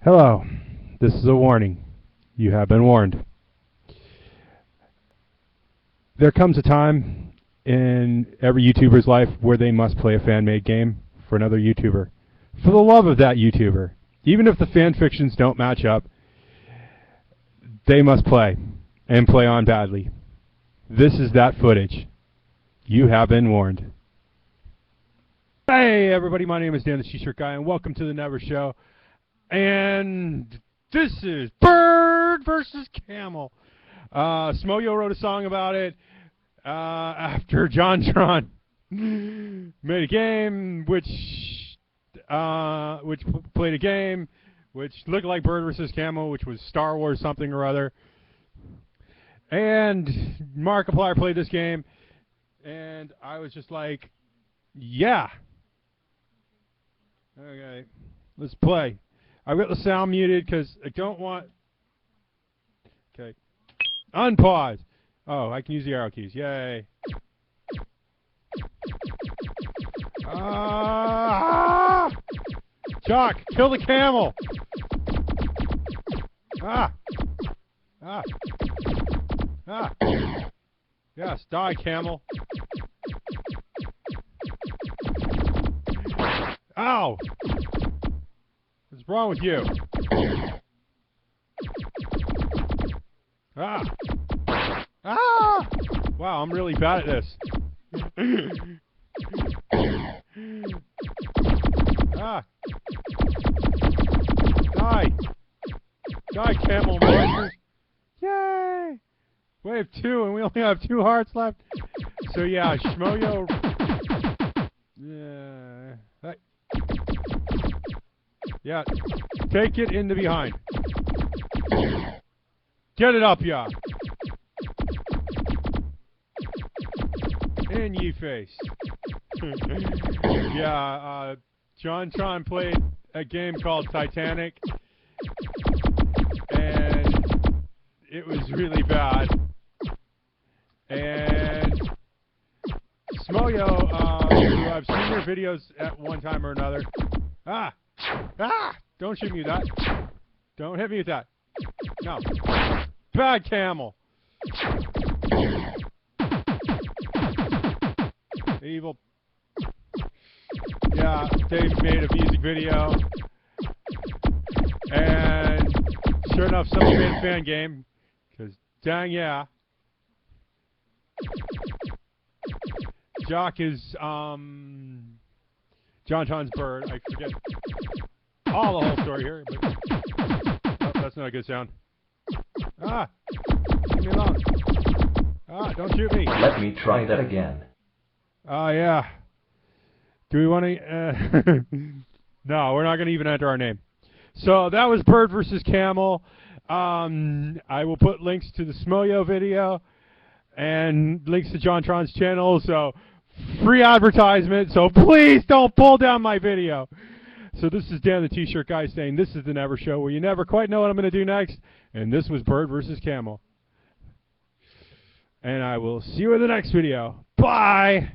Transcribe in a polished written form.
Hello, this is a warning. You have been warned. There comes a time in every YouTuber's life where they must play a fan-made game for another YouTuber. For the love of that YouTuber. Even if the fan fictions don't match up, they must play, and play on badly. This is that footage. You have been warned. Hey everybody, my name is Dan the T-Shirt Guy, and welcome to the Never Show. And this is Bird versus Camel. Schmoyoho wrote a song about it after Jon Tron made a game which played a game which looked like Bird versus Camel, which was Star Wars something or other. And Markiplier played this game, and I was just like, yeah. Okay, let's play. I've got the sound muted because I don't want... Okay. Unpause. Oh, I can use the arrow keys. Yay. Jock, kill the camel. Yes, die, camel. Ow! What's wrong with you? Wow, I'm really bad at this. Die! Die, camel monsters! Yay! Wave 2, and we only have 2 hearts left. So yeah, Schmoyoho... Yeah, take it in the behind. Get it up, yeah. In ye face. Yeah, Jon Tron played a game called Titanic, and it was really bad. And Schmoyoho, who I've seen your videos at one time or another. Don't shoot me with that. Don't hit me with that. No. Bad camel. Evil. Yeah, they made a music video. And sure enough, somebody made a fan game. Because, dang yeah. Jock is, Jon Tron's bird. I forget all the whole story here. But, oh, that's not a good sound. Leave me alone. Don't shoot me. Let me try that again. Yeah. Do we want to... No, we're not going to even enter our name. So that was Bird versus Camel. I will put links to the Schmoyoho video and links to Jon Tron's channel. So free advertisement. So please don't pull down my video. So this is Dan the T-Shirt Guy saying this is the Never Show, where you never quite know what I'm going to do next. And this was Bird versus Camel. And I will see you in the next video. Bye!